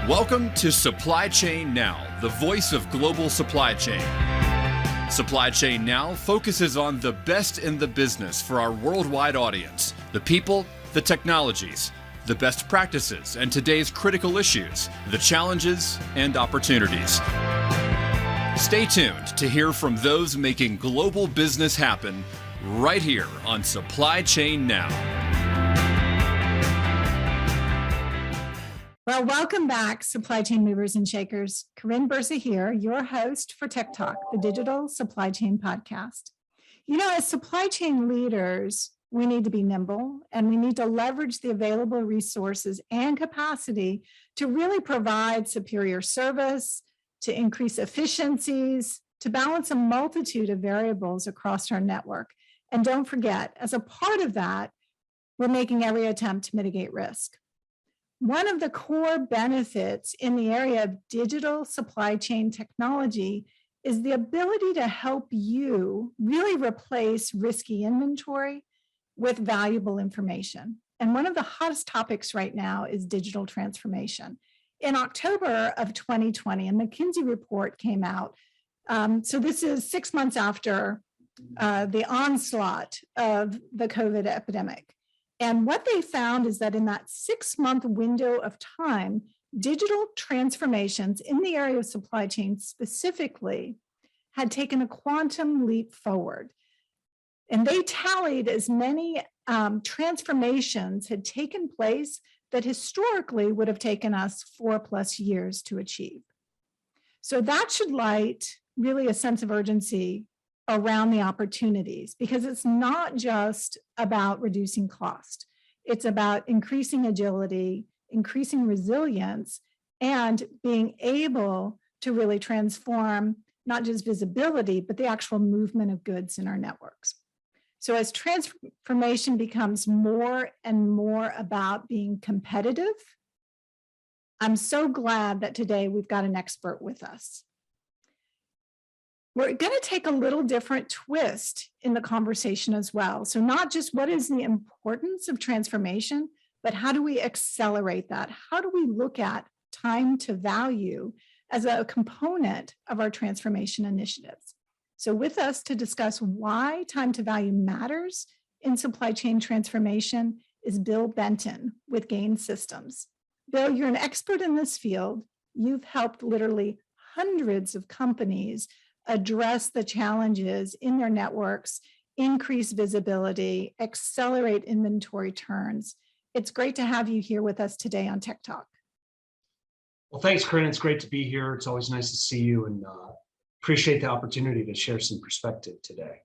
Welcome to Supply Chain Now, the voice of global supply chain. Supply Chain Now focuses on the best in the business for our worldwide audience, the people, the technologies, the best practices, and today's critical issues, the challenges and opportunities. Stay tuned to hear from those making global business happen right here on Supply Chain Now. Well, welcome back, supply chain movers and shakers. Karin here, your host for TEKTOK, the digital supply chain podcast. You know, as supply chain leaders, we need to be nimble and we need to leverage the available resources and capacity to really provide superior service, to increase efficiencies, to balance a multitude of variables across our network. And don't forget, as a part of that, we're making every attempt to mitigate risk. One of the core benefits in the area of digital supply chain technology is the ability to help you really replace risky inventory with valuable information. And one of the hottest topics right now is digital transformation. In October of 2020, a McKinsey report came out. So this is 6 months after the onslaught of the COVID epidemic. And what they found is that in that 6-month window of time, digital transformations in the area of supply chain specifically had taken a quantum leap forward. And they tallied as many transformations had taken place that historically would have taken us 4+ years to achieve. So that should light really a sense of urgency around the opportunities, because it's not just about reducing cost. It's about increasing agility, increasing resilience, and being able to really transform not just visibility, but the actual movement of goods in our networks. So as transformation becomes more and more about being competitive, I'm so glad that today we've got an expert with us. We're going to take a little different twist in the conversation as well. So not just what is the importance of transformation, but how do we accelerate that? How do we look at time to value as a component of our transformation initiatives? So with us to discuss why time to value matters in supply chain transformation is Bill Benton with GAINSystems. Bill, you're an expert in this field. You've helped literally hundreds of companies address the challenges in their networks, increase visibility, accelerate inventory turns. It's great to have you here with us today on TEKTOK. Well, thanks, Karin. It's great to be here. It's always nice to see you, and appreciate the opportunity to share some perspective today.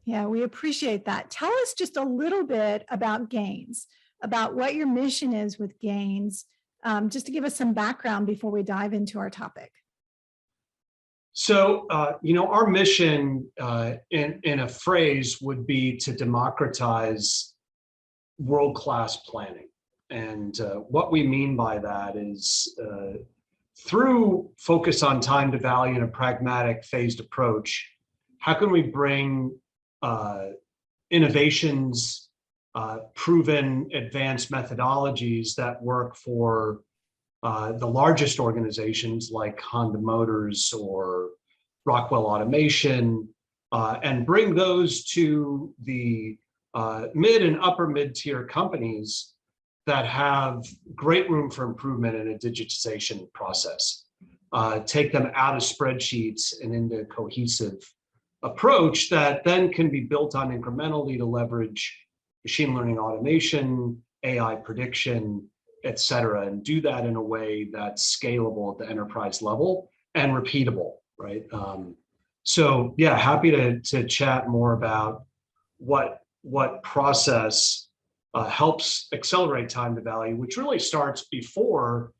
Yeah, we appreciate that. Tell us just a little bit about GAINS, about what your mission is with GAINS, just to give us some background before we dive into our topic. So, our mission in a phrase would be to democratize world-class planning. And what we mean by that is through focus on time to value and a pragmatic phased approach, how can we bring innovations, proven advanced methodologies that work for the largest organizations like Honda Motors or Rockwell Automation, and bring those to the mid and upper mid-tier companies that have great room for improvement in a digitization process. Take them out of spreadsheets and into a cohesive approach that then can be built on incrementally to leverage machine learning automation, AI prediction, et cetera, and do that in a way that's scalable at the enterprise level and repeatable, right? So yeah, happy to chat more about what process helps accelerate time to value, which really starts before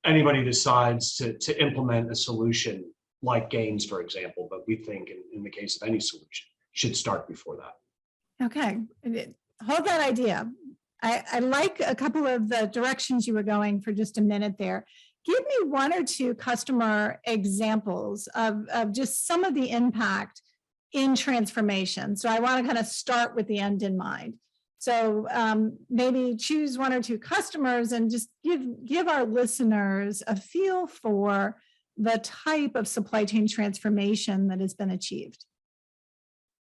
anybody decides to implement a solution like GAINS, for example, but we think in the case of any solution, should start before that. Okay, hold that idea. I like a couple of the directions you were going for just a minute there. Give me one or two customer examples of just some of the impact in transformation. So I want to kind of start with the end in mind. So maybe choose one or two customers and just give our listeners a feel for the type of supply chain transformation that has been achieved.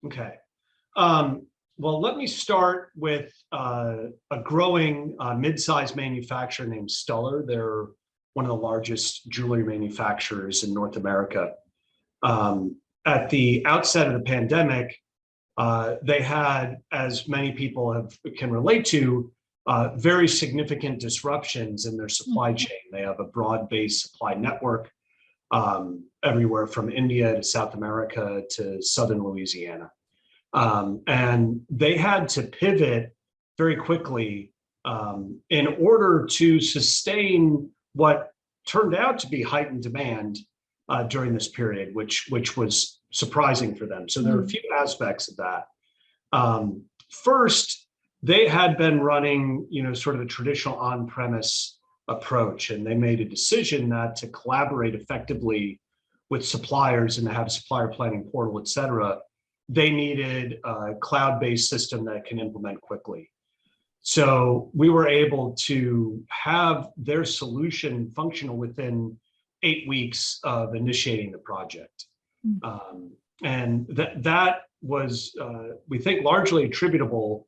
Okay. Well, let me start with a growing mid-sized manufacturer named Stuller. They're one of the largest jewelry manufacturers in North America. At the outset of the pandemic, they had, as many people can relate to, very significant disruptions in their supply chain. They have a broad-based supply network everywhere from India to South America to Southern Louisiana. And they had to pivot very quickly in order to sustain what turned out to be heightened demand during this period, which was surprising for them. So there are a few aspects of that. First, they had been running, sort of a traditional on-premise approach, and they made a decision that to collaborate effectively with suppliers and to have a supplier planning portal, et cetera, they needed a cloud-based system that can implement quickly. So we were able to have their solution functional within 8 weeks of initiating the project. And that was, we think, largely attributable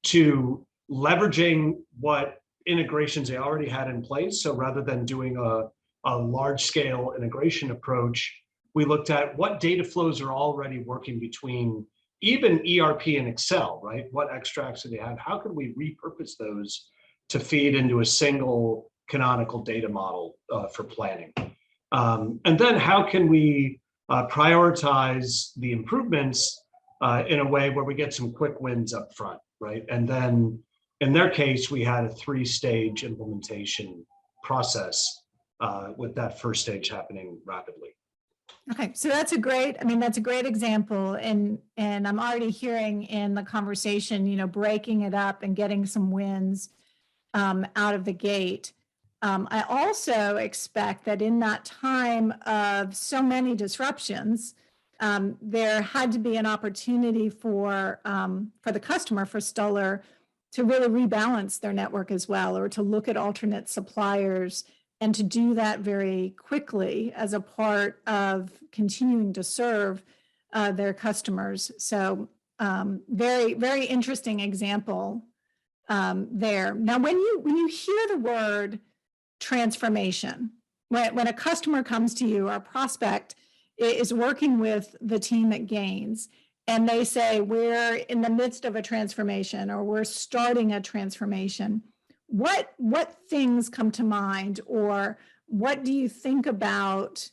to leveraging what integrations they already had in place. So rather than doing a large-scale integration approach, we looked at what data flows are already working between even ERP and Excel, right? What extracts do they have? How could we repurpose those to feed into a single canonical data model for planning? And then how can we prioritize the improvements in a way where we get some quick wins up front, right? And then in their case, we had a 3-stage implementation process with that first stage happening rapidly. Okay, so that's a great example. And I'm already hearing in the conversation, breaking it up and getting some wins out of the gate. I also expect that in that time of so many disruptions, there had to be an opportunity for the customer, for Stuller, to really rebalance their network as well, or to look at alternate suppliers, and to do that very quickly as a part of continuing to serve their customers. So very, very interesting example there. Now, when you hear the word transformation, when a customer comes to you, our prospect is working with the team at Gains, and they say, we're in the midst of a transformation, or we're starting a transformation, what things come to mind, or what do you think about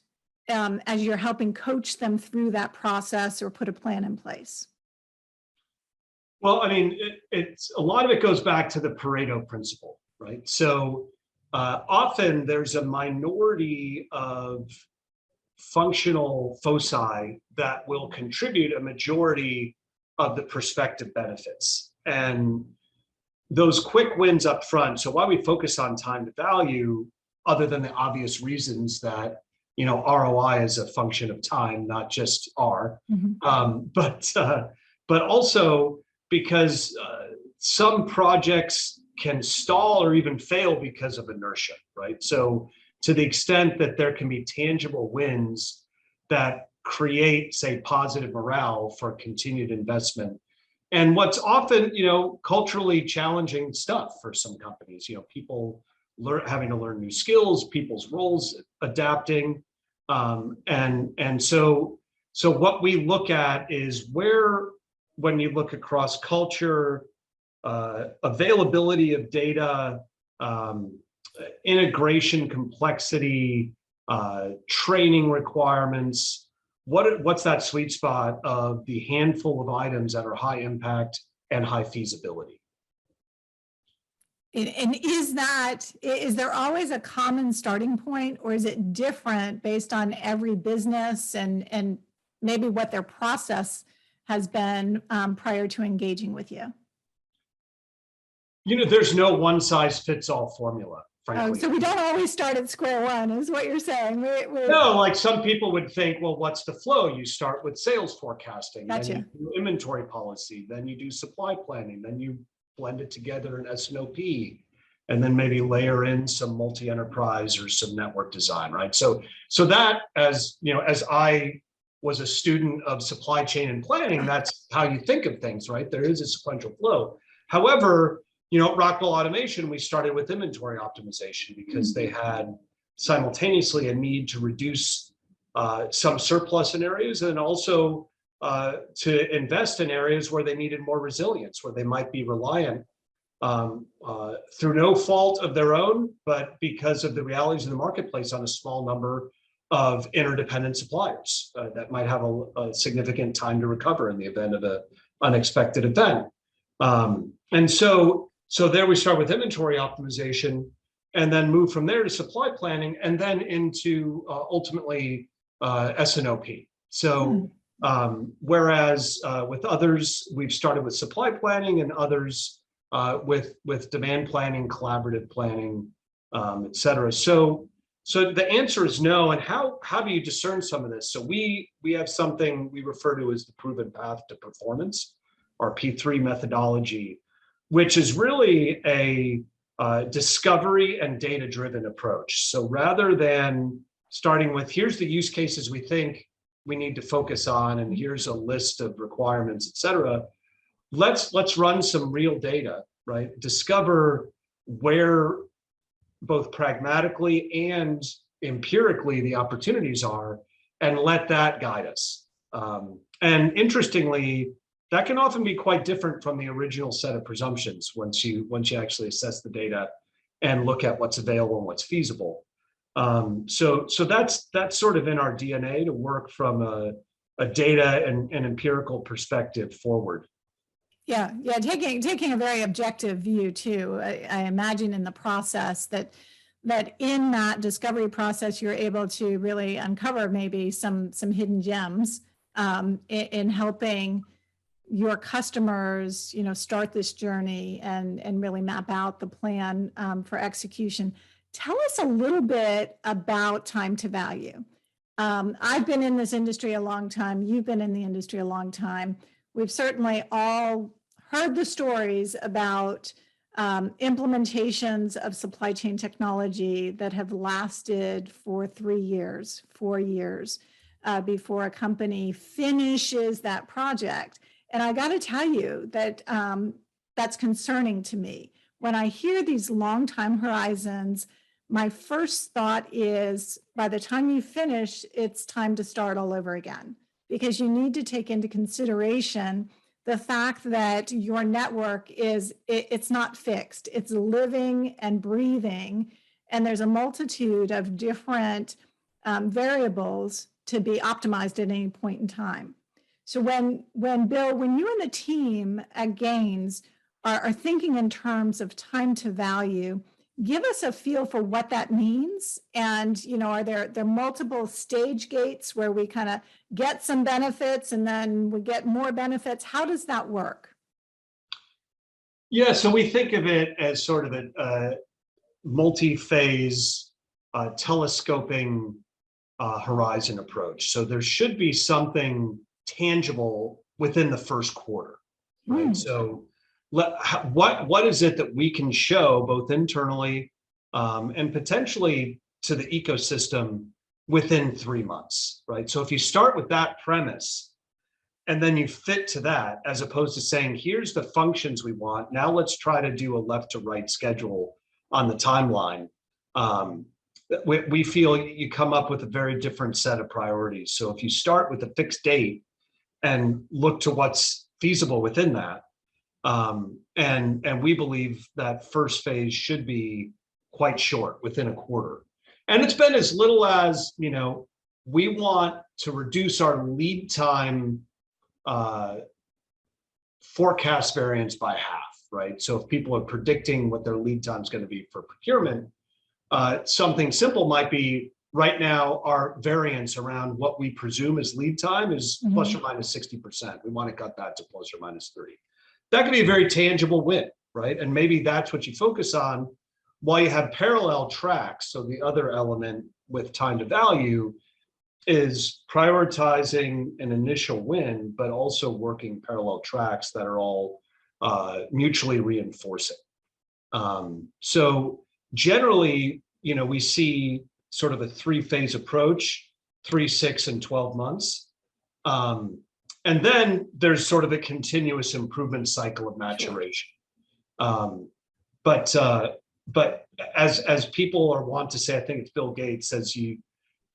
as you're helping coach them through that process or put a plan in place? Well, I mean, it's a lot of it goes back to the Pareto principle, right? So often there's a minority of functional foci that will contribute a majority of the prospective benefits. And those quick wins up front. So why we focus on time to value, other than the obvious reasons that, ROI is a function of time, not just R, but also because some projects can stall or even fail because of inertia, right? So to the extent that there can be tangible wins that create, say, positive morale for continued investment. And what's often, culturally challenging stuff for some companies, people having to learn new skills, people's roles adapting. And so what we look at is when you look across culture, availability of data, integration complexity, training requirements, what's that sweet spot of the handful of items that are high impact and high feasibility? And is there always a common starting point, or is it different based on every business and maybe what their process has been prior to engaging with you? There's no one size fits all formula. Frankly. Oh, so we don't always start at square one, is what you're saying. No, like some people would think, well, what's the flow? You start with sales forecasting, Gotcha. Then you do inventory policy, then you do supply planning, then you blend it together in S&OP, and then maybe layer in some multi-enterprise or some network design, right? So that, as you know, as I was a student of supply chain and planning, that's how you think of things, right? There is a sequential flow. However, you know, at Rockwell Automation, we started with inventory optimization because they had simultaneously a need to reduce some surplus in areas, and also to invest in areas where they needed more resilience, where they might be reliant through no fault of their own, but because of the realities of the marketplace, on a small number of interdependent suppliers that might have a significant time to recover in the event of an unexpected event. And so there we start with inventory optimization, and then move from there to supply planning, and then into ultimately S&OP. So whereas with others, we've started with supply planning, and others with demand planning, collaborative planning, et cetera. So the answer is no. And how do you discern some of this? So we have something we refer to as the proven path to performance, our P3 methodology, which is really a discovery and data-driven approach. So rather than starting with, here's the use cases we think we need to focus on, and here's a list of requirements, et cetera, let's run some real data, right? Discover where both pragmatically and empirically the opportunities are, and let that guide us. And interestingly, that can often be quite different from the original set of presumptions once you actually assess the data and look at what's available and what's feasible. So that's sort of in our DNA to work from a data and empirical perspective forward. Yeah, taking a very objective view too. I imagine in the process that in that discovery process, you're able to really uncover maybe some hidden gems in helping your customers, you know, start this journey and really map out the plan for execution. Tell us a little bit about time to value. I've been in this industry a long time. You've been in the industry a long time. We've certainly all heard the stories about implementations of supply chain technology that have lasted for 3 years, 4 years before a company finishes that project. And I got to tell you that that's concerning to me. When I hear these long time horizons, my first thought is, by the time you finish, it's time to start all over again, because you need to take into consideration the fact that your network it's not fixed, it's living and breathing, and there's a multitude of different variables to be optimized at any point in time. So when Bill, when you and the team at Gains are thinking in terms of time to value, give us a feel for what that means. And, you know, are there multiple stage gates where we kind of get some benefits and then we get more benefits? How does that work? Yeah, so we think of it as sort of a multi-phase telescoping horizon approach. So there should be something tangible within the first quarter, right? So what is it that we can show both internally and potentially to the ecosystem within 3 months, right? So if you start with that premise and then you fit to that, as opposed to saying, here's the functions we want, now let's try to do a left to right schedule on the timeline, we feel you come up with a very different set of priorities. So if you start with a fixed date and look to what's feasible within that, and we believe that first phase should be quite short, within a quarter. And it's been as little as, you know, we want to reduce our lead time forecast variance by half, right? So if people are predicting what their lead time is going to be for procurement, something simple might be, right now our variance around what we presume is lead time is plus or minus 60%. We want to cut that to plus or minus 30. That could be a very tangible win, right? And maybe that's what you focus on while you have parallel tracks. So the other element with time to value is prioritizing an initial win, but also working parallel tracks that are all mutually reinforcing. So generally, we see sort of a 3-phase approach, 3, 6, and 12 months. And then there's sort of a continuous improvement cycle of maturation. But as people are wont to say, I think it's Bill Gates, says you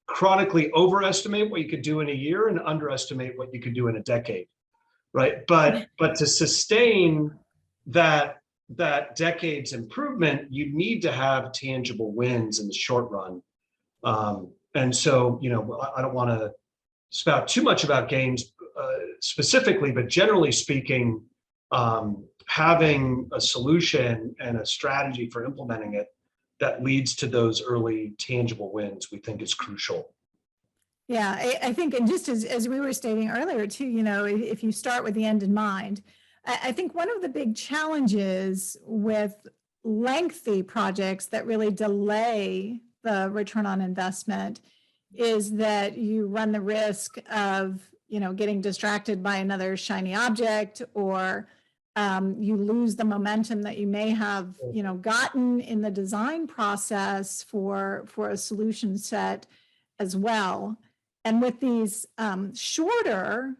chronically overestimate what you could do in a year and underestimate what you could do in a decade, right? But to sustain that decade's improvement, you need to have tangible wins in the short run. And so, I don't want to spout too much about gains specifically, but generally speaking, having a solution and a strategy for implementing it that leads to those early tangible wins, we think is crucial. Yeah, I think, and just as we were stating earlier too, if you start with the end in mind, I think one of the big challenges with lengthy projects that really delay the return on investment is that you run the risk of, getting distracted by another shiny object, or you lose the momentum that you may have, gotten in the design process for a solution set as well. And with these shorter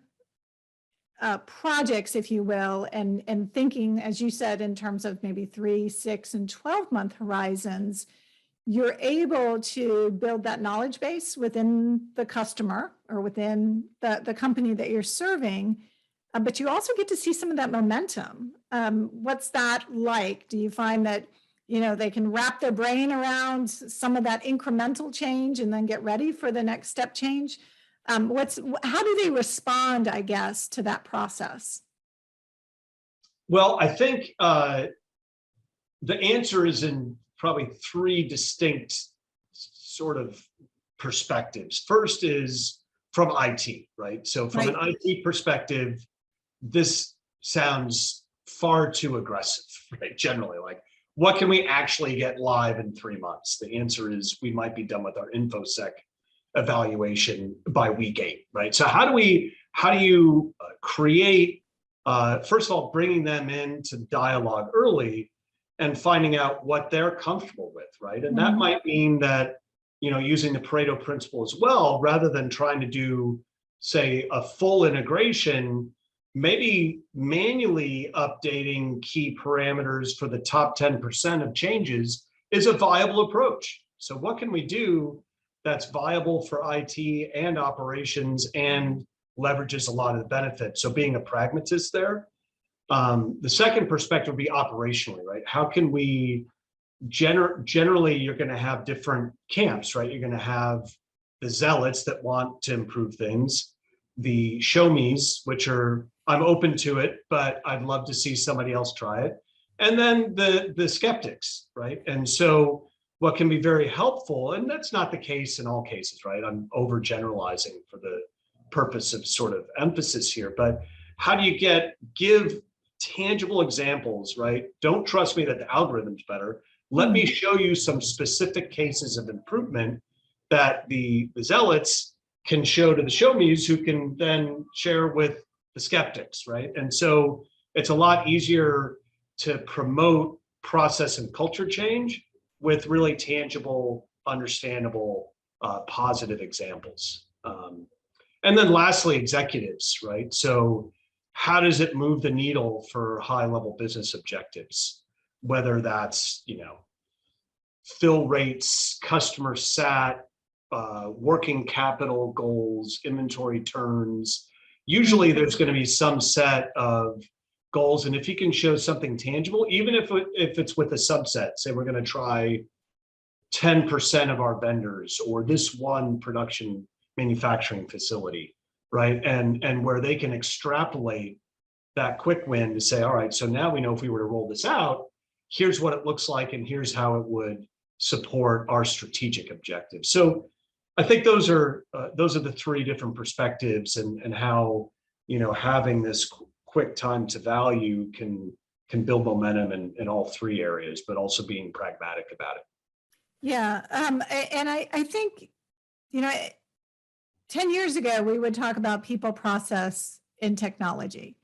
projects, if you will, and thinking, as you said, in terms of maybe 3, 6, and 12-month horizons, you're able to build that knowledge base within the customer or within the company that you're serving, but you also get to see some of that momentum. What's that like? Do you find that, they can wrap their brain around some of that incremental change and then get ready for the next step change? How do they respond, I guess, to that process? Well, I think the answer is in probably 3 distinct sort of perspectives. First is from IT, right? So from an IT perspective, this sounds far too aggressive, right? Generally, like, what can we actually get live in 3 months? The answer is we might be done with our InfoSec evaluation by week 8, right? So how do you create, first of all, bringing them into dialogue early and finding out what they're comfortable with, right? And that might mean that, using the Pareto principle as well, rather than trying to do, say, a full integration, maybe manually updating key parameters for the top 10% of changes is a viable approach. So what can we do that's viable for IT and operations and leverages a lot of the benefits? So being a pragmatist there. The second perspective would be operationally, right? How can we generally, you're going to have different camps, right? You're going to have the zealots that want to improve things, the show me's, which are, I'm open to it, but I'd love to see somebody else try it. And then the skeptics, right? And so what can be very helpful, and that's not the case in all cases, right? I'm overgeneralizing for the purpose of sort of emphasis here, but how do you give tangible examples, right? Don't trust me that the algorithm's better. Let me show you some specific cases of improvement that the zealots can show to the show me's, who can then share with the skeptics, right? And so it's a lot easier to promote process and culture change with really tangible, understandable, positive examples. And then lastly, executives, right? So how does it move the needle for high-level business objectives? Whether that's, fill rates, customer sat, working capital goals, inventory turns. Usually there's going to be some set of goals, and if you can show something tangible, even if it's with a subset, say we're going to try 10% of our vendors or this one production manufacturing facility, right? And where they can extrapolate that quick win to say, all right, so now we know if we were to roll this out, here's what it looks like, and here's how it would support our strategic objectives. So I think those are the 3 different perspectives, and how, having this quick time to value can build momentum in all 3 areas, but also being pragmatic about it. Yeah, and I think, 10 years ago, we would talk about people, process, and technology.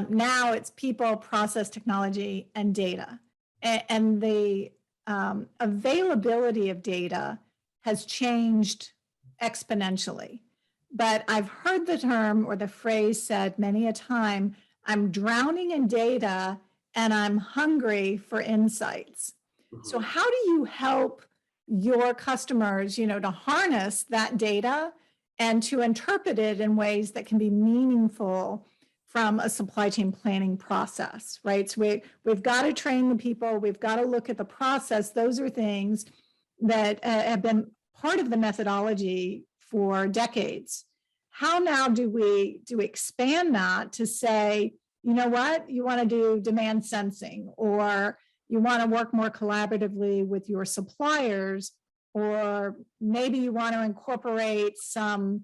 Now it's people, process, technology, and data. And the availability of data has changed exponentially. But I've heard the term or the phrase said many a time, I'm drowning in data and I'm hungry for insights. So how do you help your customers, to harness that data and to interpret it in ways that can be meaningful from a supply chain planning process, right? So we've got to train the people, we've got to look at the process. Those are things that have been part of the methodology for decades. How now do we expand that to say, you know what, you want to do demand sensing, or you want to work more collaboratively with your suppliers, or maybe you want to incorporate some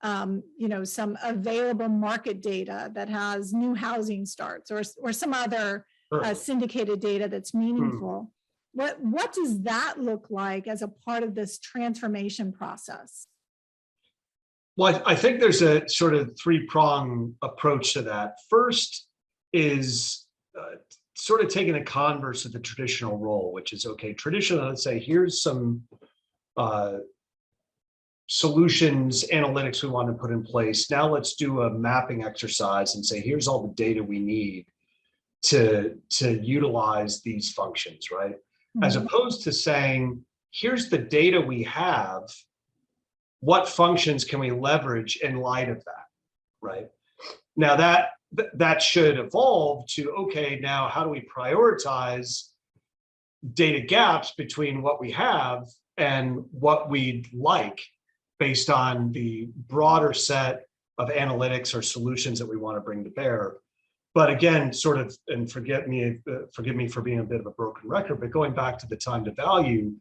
some available market data that has new housing starts, or some other syndicated data that's meaningful. What does that look like as a part of this transformation process? Well, I think there's a sort of three-pronged approach to that. First is sort of taking the converse of the traditional role, which is, okay, traditionally, let's say, here's some solutions, analytics we want to put in place. Now let's do a mapping exercise and say, here's all the data we need to utilize these functions, right? Mm-hmm. As opposed to saying, here's the data we have, what functions can we leverage in light of that, right? Now that should evolve to, okay, now how do we prioritize data gaps between what we have and what we'd like, based on the broader set of analytics or solutions that we want to bring to bear. But again, sort of, and forgive me for being a bit of a broken record, but going back to the time to value,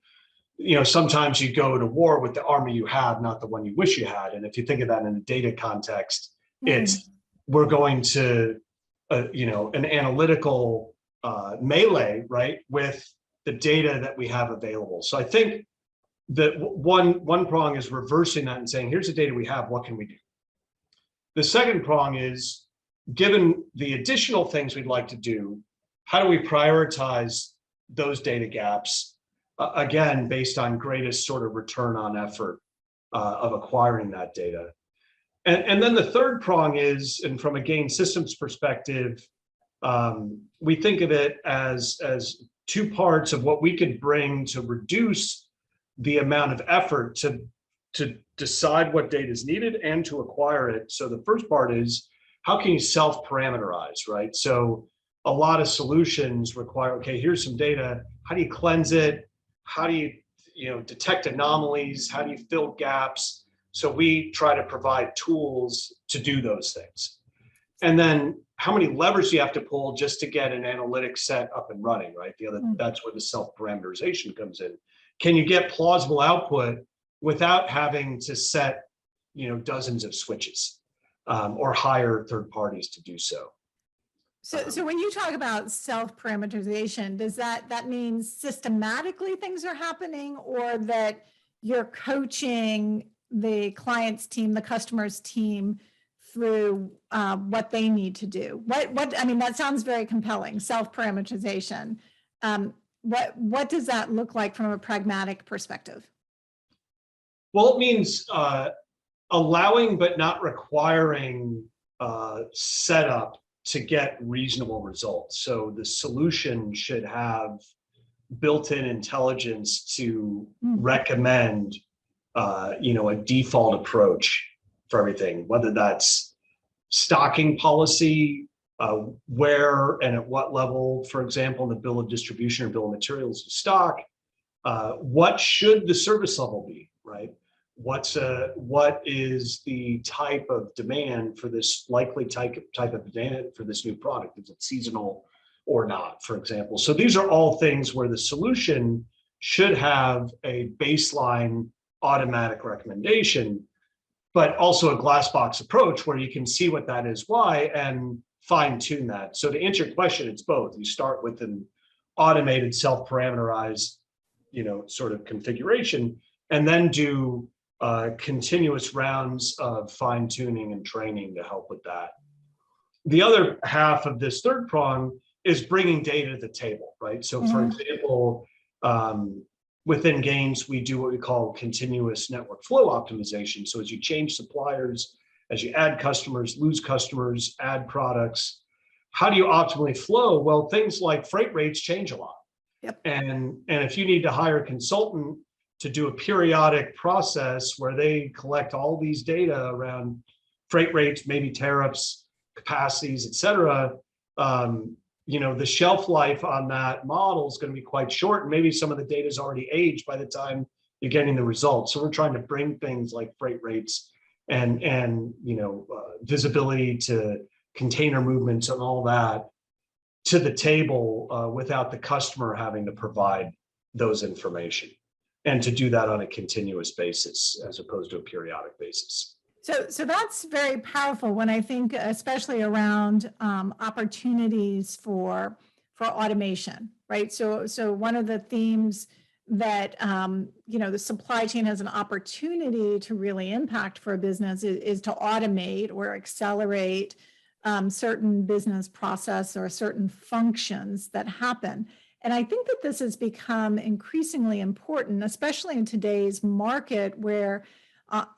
sometimes you go to war with the army you have, not the one you wish you had. And if you think of that in a data context, it's, we're going to, an analytical melee, right, with the data that we have available. So I think that one prong is reversing that and saying, here's the data we have, what can we do? The second prong is, given the additional things we'd like to do, how do we prioritize those data gaps, again, based on greatest sort of return on effort of acquiring that data? And then the third prong is, and from a GAINSystems perspective, we think of it as two parts of what we could bring to reduce the amount of effort to decide what data is needed and to acquire it. So the first part is, how can you self-parameterize, right? So a lot of solutions require, okay, here's some data. How do you cleanse it? How do you, detect anomalies? How do you fill gaps? So we try to provide tools to do those things. And then how many levers do you have to pull just to get an analytics set up and running, right? That's where the self-parameterization comes in. Can you get plausible output without having to set, dozens of switches or hire third parties to do so? So when you talk about self-parameterization, does that mean systematically things are happening, or that you're coaching the client's team, the customer's team, through what they need to do? I mean, that sounds very compelling, self-parameterization. What does that look like from a pragmatic perspective? Well, it means allowing but not requiring setup to get reasonable results. So the solution should have built-in intelligence to recommend, a default approach for everything, whether that's stocking policy, where and at what level, for example, in the bill of distribution or bill of materials of stock, what should the service level be, right? What is the type of demand for this likely type of demand for this new product? Is it seasonal or not, for example? So these are all things where the solution should have a baseline automatic recommendation, but also a glass box approach where you can see what that is, why, and fine tune that. So to answer your question, it's both. You start with an automated self-parameterized, sort of configuration, and then do continuous rounds of fine tuning and training to help with that. the other half of this third prong is bringing data to the table, right? So for example, within Gains, we do what we call continuous network flow optimization. So as you change suppliers, as you add customers, lose customers, add products, how do you optimally flow? Well, things like freight rates change a lot. Yep. And if you need to hire a consultant to do a periodic process where they collect all these data around freight rates, maybe tariffs, capacities, et cetera, the shelf life on that model is going to be quite short. And maybe some of the data is already aged by the time you're getting the results. So we're trying to bring things like freight rates and visibility to container movements and all that to the table without the customer having to provide those information, and to do that on a continuous basis as opposed to a periodic basis. So that's very powerful when I think, especially around opportunities for automation, right? So one of the themes that the supply chain has an opportunity to really impact for a business is to automate or accelerate certain business process or certain functions that happen. And I think that this has become increasingly important, especially in today's market where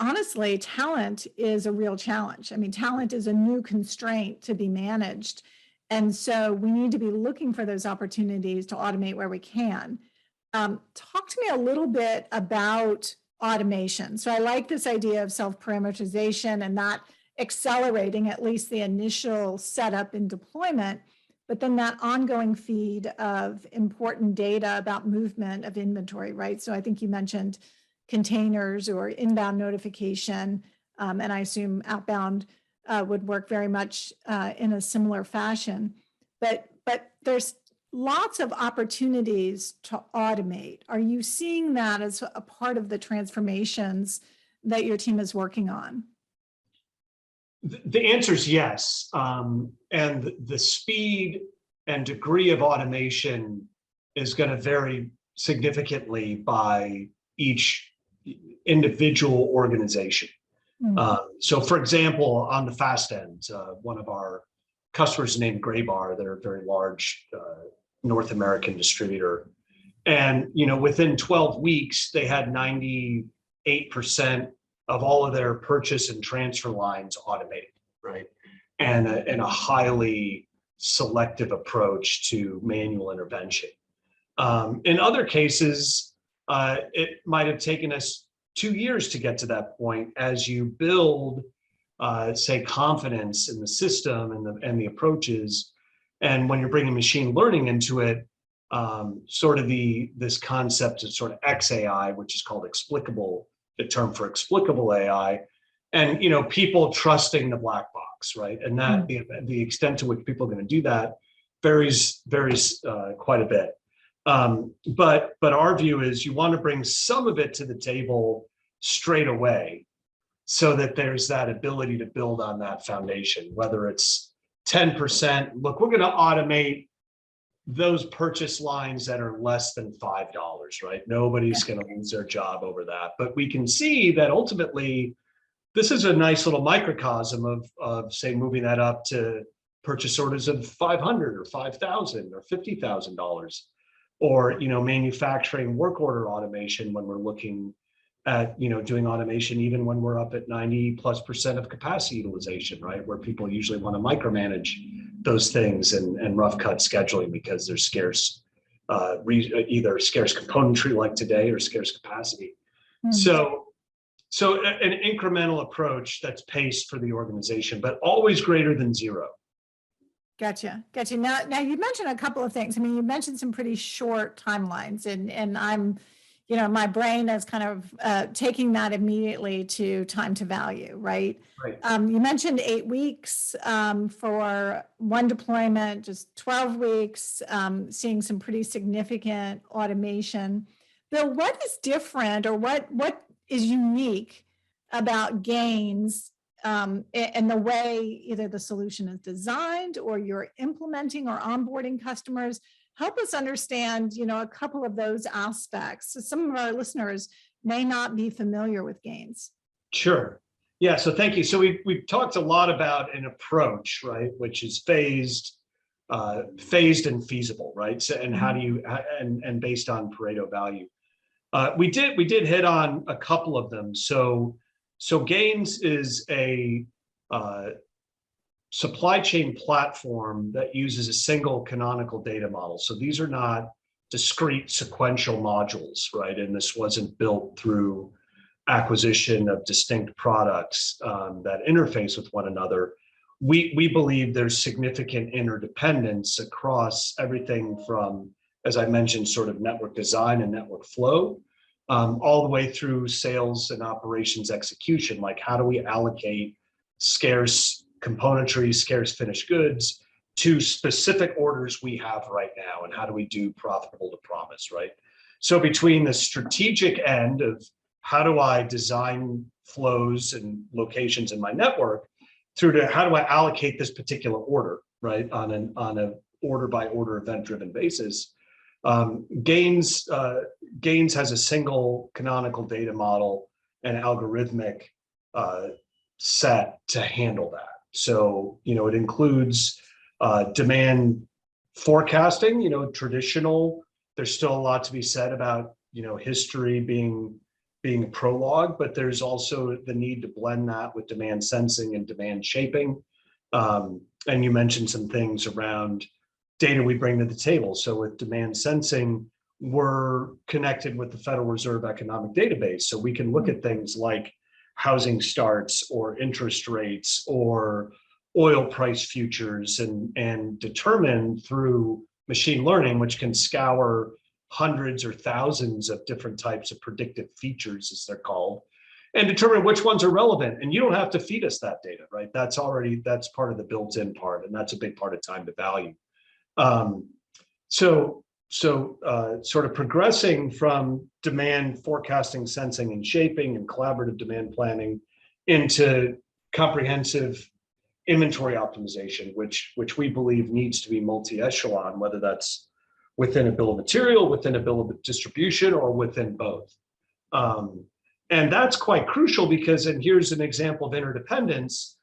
honestly, talent is a real challenge. I mean, talent is a new constraint to be managed. And so we need to be looking for those opportunities to automate where we can. Talk to me a little bit about automation. So I like this idea of self-parameterization and not accelerating at least the initial setup and deployment, but then that ongoing feed of important data about movement of inventory, right? So I think you mentioned containers or inbound notification, and I assume outbound would work very much in a similar fashion. But there's lots of opportunities to automate. Are you seeing that as a part of the transformations that your team is working on? The answer is yes. And the speed and degree of automation is going to vary significantly by each individual organization. So for example, on the fast end, one of our customers named Graybar, they're a very large North American distributor. And, within 12 weeks, they had 98% of all of their purchase and transfer lines automated, right? And a highly selective approach to manual intervention. In other cases, it might have taken us 2 years to get to that point as you build, say, confidence in the system and the approaches. And when you're bringing machine learning into it, sort of this concept of sort of XAI, which is called explicable, the term for explicable AI, and people trusting the black box, right? And that the extent to which people are going to do that varies quite a bit. But our view is you want to bring some of it to the table straight away, so that there's that ability to build on that foundation. Whether it's 10%, look, we're going to automate those purchase lines that are less than $5, right? Nobody's going to lose their job over that. But we can see that ultimately, this is a nice little microcosm of say, moving that up to purchase orders of $500 or $5,000 or $50,000, or manufacturing work order automation when we're looking at doing automation even when we're up at 90+% of capacity utilization, right? Where people usually want to micromanage those things and rough cut scheduling because there's scarce, either scarce componentry like today or scarce capacity. So an incremental approach that's paced for the organization, but always greater than zero. Gotcha. Now you mentioned a couple of things. I mean, you mentioned some pretty short timelines, and I'm, my brain is kind of taking that immediately to time to value, right? Right. You mentioned 8 weeks for one deployment, just 12 weeks, seeing some pretty significant automation. Bill, what is different, or what is unique about Gains and the way either the solution is designed or you're implementing or onboarding customers? Help us understand, a couple of those aspects. So some of our listeners may not be familiar with Gains. Sure. Yeah, so thank you. So we've talked a lot about an approach, right, which is phased and feasible, right? So, and how do you and based on Pareto value. We did hit on a couple of them. So Gains is a supply chain platform that uses a single canonical data model. So these are not discrete sequential modules, right? And this wasn't built through acquisition of distinct products that interface with one another. We believe there's significant interdependence across everything from, as I mentioned, sort of network design and network flow, all the way through sales and operations execution. Like, how do we allocate scarce componentry, scarce finished goods to specific orders we have right now, and how do we do profitable to promise, right? So between the strategic end of how do I design flows and locations in my network, through to how do I allocate this particular order, right, on an order by order event driven basis. Gains has a single canonical data model and algorithmic set to handle that. So, it includes demand forecasting, traditional. There's still a lot to be said about, history being a prologue, but there's also the need to blend that with demand sensing and demand shaping. And you mentioned some things around data we bring to the table. So with demand sensing, we're connected with the Federal Reserve Economic Database. So we can look at things like housing starts or interest rates or oil price futures and determine through machine learning, which can scour hundreds or thousands of different types of predictive features, as they're called, and determine which ones are relevant. And you don't have to feed us that data, right? That's part of the built-in part, and that's a big part of time to value. So sort of progressing from demand forecasting, sensing, and shaping, and collaborative demand planning into comprehensive inventory optimization, which we believe needs to be multi-echelon, whether that's within a bill of material, within a bill of distribution, or within both. And that's quite crucial because, and here's an example of interdependence,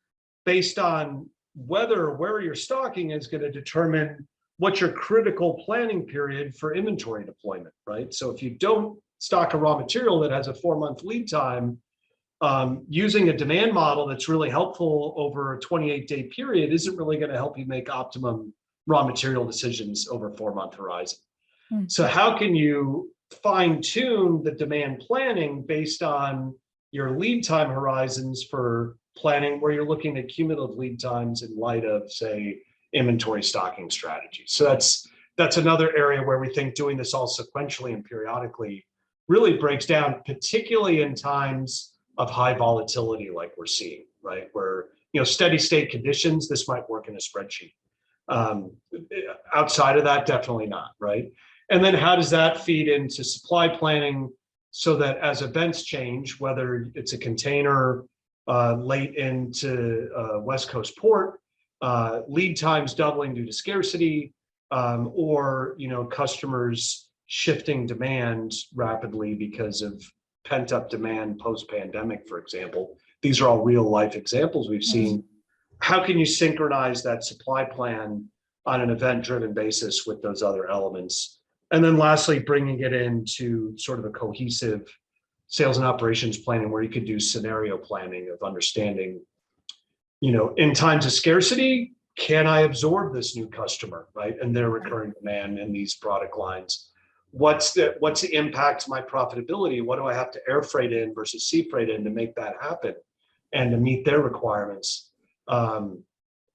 based on where you're stocking is going to determine what's your critical planning period for inventory deployment, right? So if you don't stock a raw material that has a 4-month lead time, using a demand model that's really helpful over a 28-day period isn't really going to help you make optimum raw material decisions over a 4-month horizon. So how can you fine tune the demand planning based on your lead time horizons for planning, where you're looking at cumulative lead times in light of, say, inventory stocking strategies? So that's another area where we think doing this all sequentially and periodically really breaks down, particularly in times of high volatility like we're seeing, right? Where, steady state conditions, this might work in a spreadsheet. Outside of that, definitely not, right? And then how does that feed into supply planning so that as events change, whether it's a container late into West Coast port, lead times doubling due to scarcity, or customers shifting demand rapidly because of pent-up demand post-pandemic, for example. These are all real-life examples we've seen. How can you synchronize that supply plan on an event-driven basis with those other elements? And then lastly, bringing it into sort of a cohesive sales and operations planning where you could do scenario planning of understanding, in times of scarcity, can I absorb this new customer, right? And their recurring demand in these product lines. What's the impact to my profitability? What do I have to air freight in versus sea freight in to make that happen and to meet their requirements?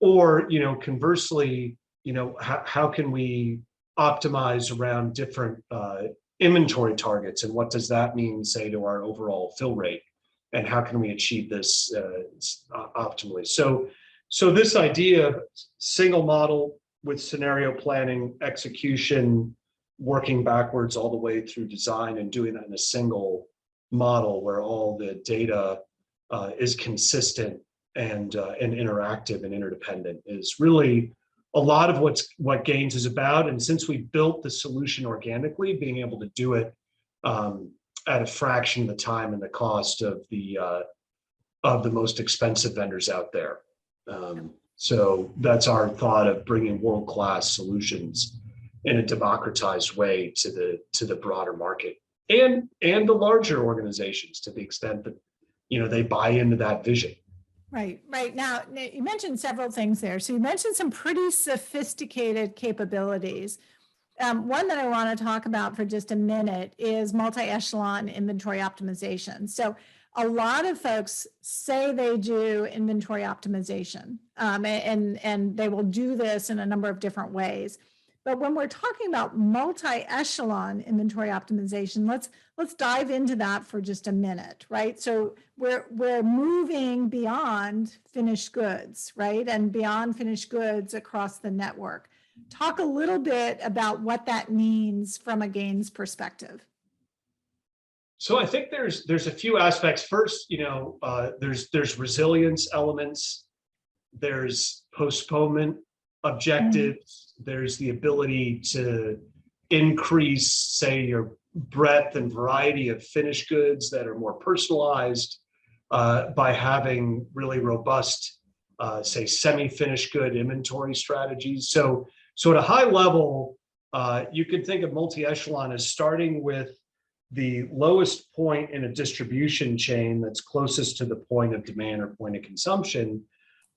Or, conversely, how can we optimize around different inventory targets, and what does that mean, say, to our overall fill rate, and how can we achieve this optimally? So this idea of single model with scenario planning, execution, working backwards all the way through design, and doing that in a single model where all the data is consistent and interactive and interdependent is really a lot of what Gains is about. And since we built the solution organically, being able to do it at a fraction of the time and the cost of the of the most expensive vendors out there. So that's our thought of bringing world-class solutions in a democratized way to the broader market and the larger organizations, to the extent that they buy into that vision. Right. Now, you mentioned several things there. So you mentioned some pretty sophisticated capabilities. One that I want to talk about for just a minute is multi-echelon inventory optimization. So a lot of folks say they do inventory optimization, and they will do this in a number of different ways. But when we're talking about multi-echelon inventory optimization, let's dive into that for just a minute, right? So we're moving beyond finished goods, right? And beyond finished goods across the network. Talk a little bit about what that means from a GAINS perspective. So I think there's a few aspects. First, there's resilience elements, there's postponement objectives, there's the ability to increase, say, your breadth and variety of finished goods that are more personalized by having really robust, say, semi-finished good inventory strategies. So at a high level, you could think of multi-echelon as starting with the lowest point in a distribution chain that's closest to the point of demand or point of consumption,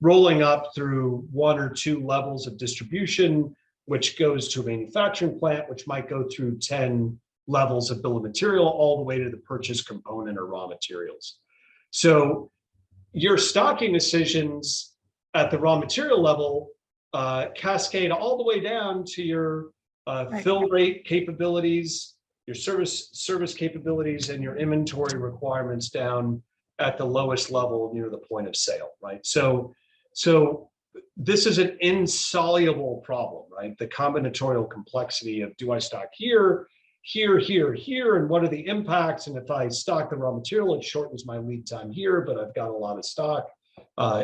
rolling up through one or two levels of distribution, which goes to a manufacturing plant, which might go through 10 levels of bill of material, all the way to the purchase component or raw materials. So your stocking decisions at the raw material level cascade all the way down to your fill rate capabilities, your service capabilities, and your inventory requirements down at the lowest level near the point of sale, right? So this is an insoluble problem, right? The combinatorial complexity of, do I stock here, and what are the impacts? And if I stock the raw material, it shortens my lead time here, but I've got a lot of stock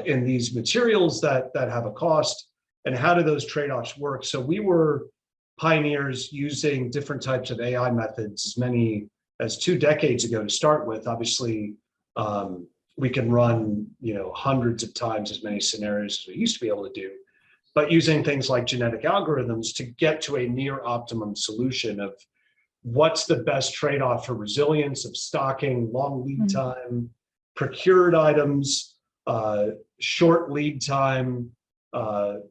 in these materials that have a cost. And how do those trade-offs work? So we were pioneers using different types of AI methods as many as 2 decades ago to start with. Obviously, we can run hundreds of times as many scenarios as we used to be able to do, but using things like genetic algorithms to get to a near optimum solution of what's the best trade-off for resilience of stocking, long lead time, procured items, short lead time,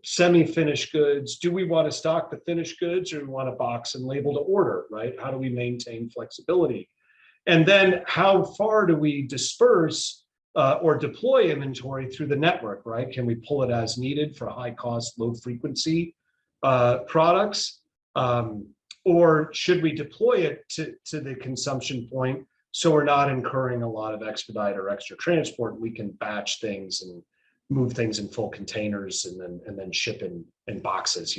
semi-finished goods. Do we want to stock the finished goods, or do we want to box and label to order, right? How do we maintain flexibility? And then how far do we disperse or deploy inventory through the network, right? Can we pull it as needed for high cost, low frequency products? Or should we deploy it to the consumption point so we're not incurring a lot of expedite or extra transport? We can batch things and move things in full containers and then ship in boxes,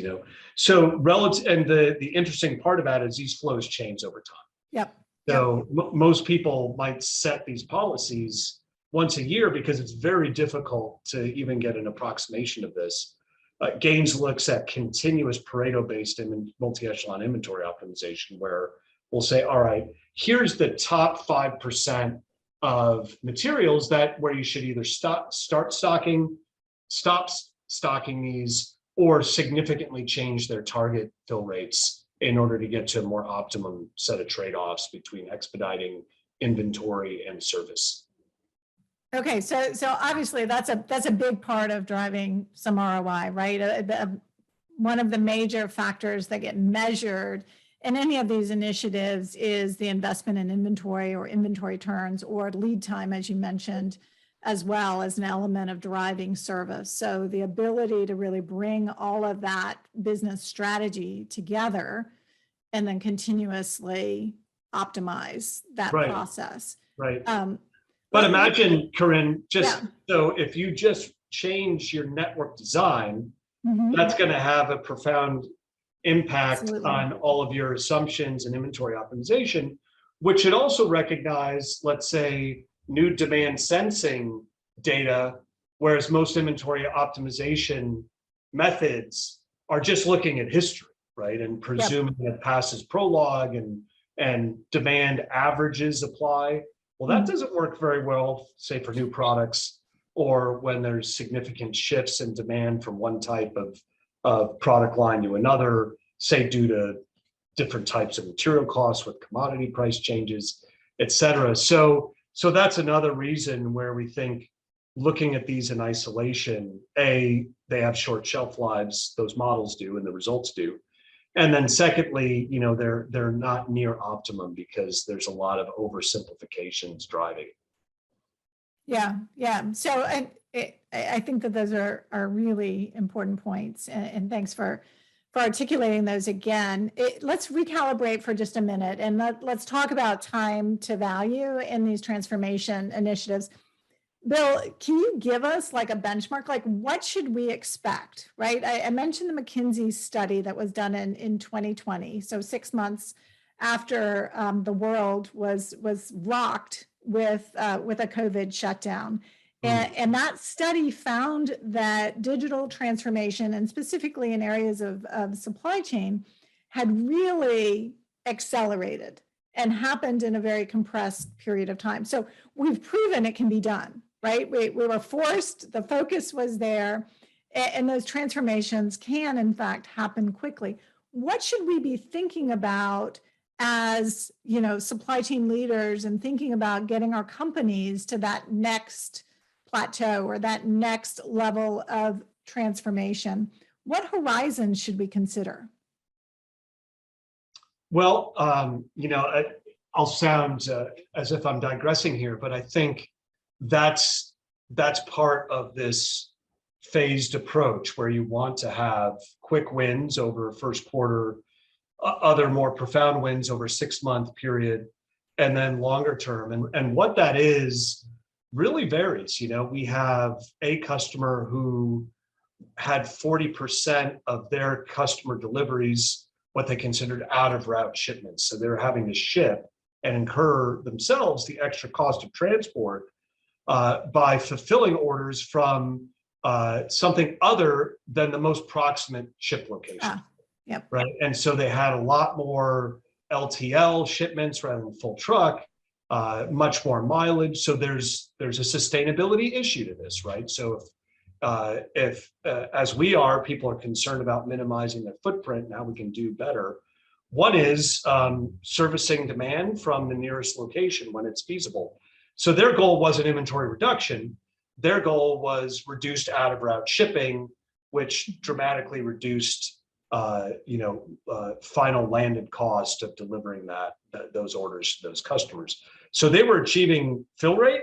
So relative, and the interesting part about it is these flows change over time. Yep. So most people might set these policies once a year because it's very difficult to even get an approximation of this. GAINS looks at continuous Pareto-based multi-echelon inventory optimization, where we'll say, all right, here's the top 5% of materials where you should either stop stocking these, or significantly change their target fill rates in order to get to a more optimum set of trade-offs between expediting inventory and service. Okay, so obviously that's a big part of driving some ROI, right? One of the major factors that get measured in any of these initiatives is the investment in inventory or inventory turns or lead time, as you mentioned, as well as an element of driving service. So the ability to really bring all of that business strategy together and then continuously optimize that process. Right. But imagine, Karin, so if you just change your network design, that's going to have a profound impact on all of your assumptions and inventory optimization, which should also recognize, let's say, new demand sensing data, whereas most inventory optimization methods are just looking at history, right? And presuming it passes prologue and demand averages apply. Well, that doesn't work very well, say for new products, or when there's significant shifts in demand from one type of product line to another, say due to different types of material costs with commodity price changes, et cetera. So that's another reason where we think looking at these in isolation, they have short shelf lives, those models do, and the results do. And then secondly, they're not near optimum because there's a lot of oversimplifications driving. Yeah. So, I think that those are really important points, and thanks for articulating those again. Let's recalibrate for just a minute, and let's talk about time to value in these transformation initiatives. Bill, can you give us like a benchmark? Like, what should we expect, right? I mentioned the McKinsey study that was done in 2020. So 6 months after the world was rocked with a COVID shutdown. And that study found that digital transformation, and specifically in areas of supply chain, had really accelerated and happened in a very compressed period of time. So we've proven it can be done, right? We were forced, the focus was there, and those transformations can, in fact, happen quickly. What should we be thinking about as, supply chain leaders, and thinking about getting our companies to that next plateau or that next level of transformation? What horizons should we consider? Well, I'll sound as if I'm digressing here, but I think that's part of this phased approach where you want to have quick wins over first quarter, other more profound wins over 6-month period, and then longer term. And what that is really varies. We have a customer who had 40% of their customer deliveries what they considered out of route shipments. So they're having to ship and incur themselves the extra cost of transport by fulfilling orders from something other than the most proximate ship location. Yep. Right. And so they had a lot more LTL shipments rather than full truck, much more mileage. So there's a sustainability issue to this, right? So if as we are, people are concerned about minimizing their footprint, now we can do better. One is servicing demand from the nearest location when it's feasible. So their goal wasn't inventory reduction. Their goal was reduced out of route shipping, which dramatically reduced final landed cost of delivering those orders to those customers. So they were achieving fill rate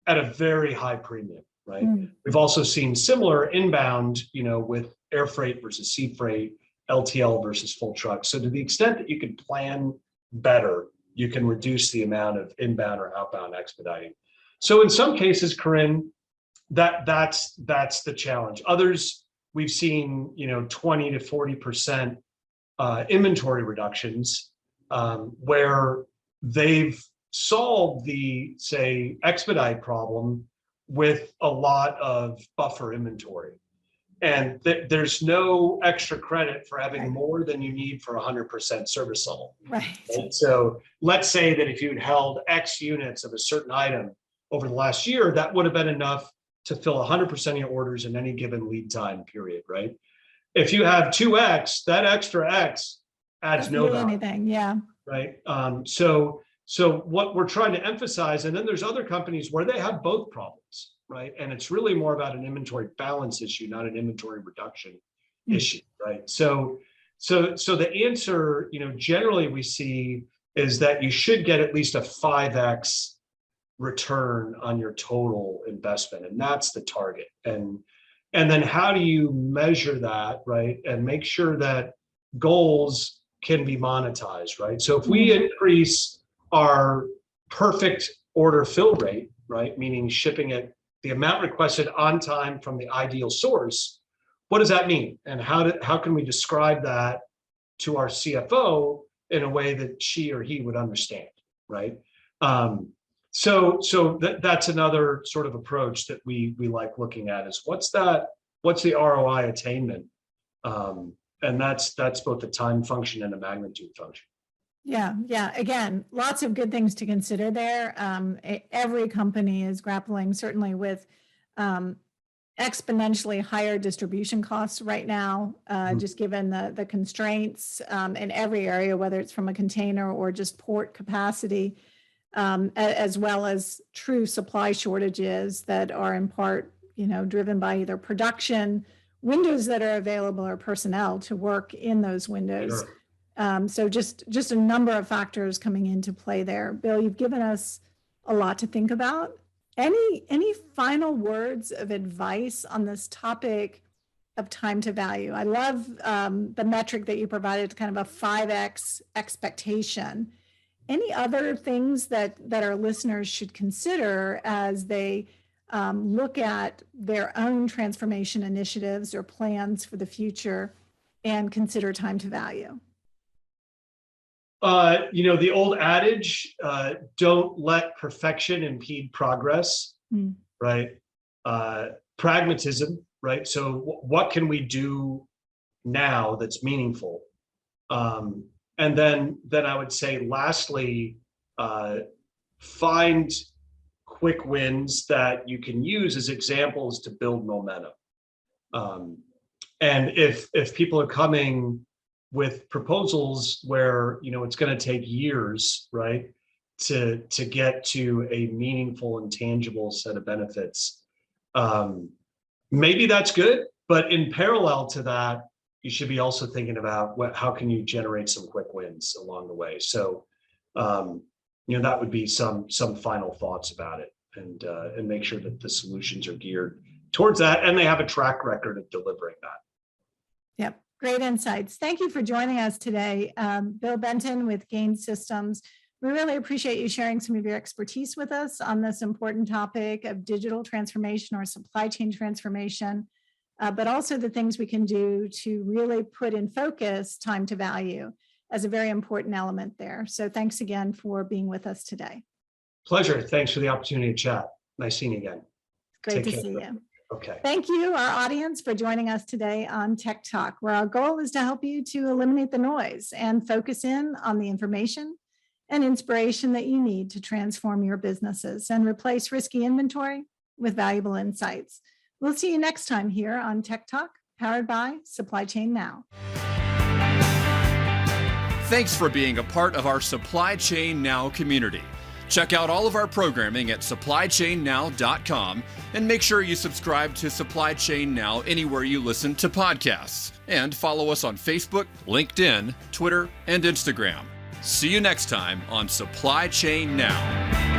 at a very high premium, right? We've also seen similar inbound, with air freight versus sea freight, LTL versus full truck. So to the extent that you can plan better, you can reduce the amount of inbound or outbound expediting. So in some cases, Karin, that's the challenge. Others, we've seen 20 to 40% inventory reductions where they've solved the, say, expedite problem with a lot of buffer inventory. And there's no extra credit for having more than you need for 100% service level. Right. So let's say that if you'd held X units of a certain item over the last year, that would have been enough to fill 100% of your orders in any given lead time period, right? If you have 2X, that extra X adds no value. Anything, yeah. Right. So what we're trying to emphasize, and then there's other companies where they have both problems, right? And it's really more about an inventory balance issue, not an inventory reduction issue, right? So the answer, generally we see is that you should get at least a 5X return on your total investment, and that's the target. And then how do you measure that, right? And make sure that goals can be monetized, right? So if we increase our perfect order fill rate, right, meaning shipping it the amount requested on time from the ideal source, what does that mean? And how can we describe that to our CFO in a way that she or he would understand, right? So that's another sort of approach that we like looking at is what's the ROI attainment? And that's both a time function and a magnitude function. Yeah, yeah. Again, lots of good things to consider there. Every company is grappling certainly with exponentially higher distribution costs right now, just given the constraints in every area, whether it's from a container or just port capacity, as well as true supply shortages that are in part, driven by either production, windows that are available, or personnel to work in those windows. Sure. So just a number of factors coming into play there. Bill, you've given us a lot to think about. Any final words of advice on this topic of time to value? I love the metric that you provided, kind of a 5x expectation. Any other things that our listeners should consider as they look at their own transformation initiatives or plans for the future and consider time to value? The old adage, don't let perfection impede progress, right? Pragmatism, right? So what can we do now that's meaningful? And then I would say, lastly, find quick wins that you can use as examples to build momentum. And if people are coming with proposals where it's going to take years, right, to get to a meaningful and tangible set of benefits, maybe that's good. But in parallel to that, you should be also thinking about how can you generate some quick wins along the way. So, that would be some final thoughts about it, and make sure that the solutions are geared towards that, and they have a track record of delivering that. Yep. Great insights. Thank you for joining us today. Bill Benton with GAINSystems. We really appreciate you sharing some of your expertise with us on this important topic of digital transformation or supply chain transformation, but also the things we can do to really put in focus time to value as a very important element there. So thanks again for being with us today. Pleasure. Thanks for the opportunity to chat. Nice seeing you again. Great to see you. Okay. Thank you, our audience, for joining us today on Tech Talk, where our goal is to help you to eliminate the noise and focus in on the information and inspiration that you need to transform your businesses and replace risky inventory with valuable insights. We'll see you next time here on Tech Talk, powered by Supply Chain Now. Thanks for being a part of our Supply Chain Now community. Check out all of our programming at supplychainnow.com and make sure you subscribe to Supply Chain Now anywhere you listen to podcasts. And follow us on Facebook, LinkedIn, Twitter, and Instagram. See you next time on Supply Chain Now.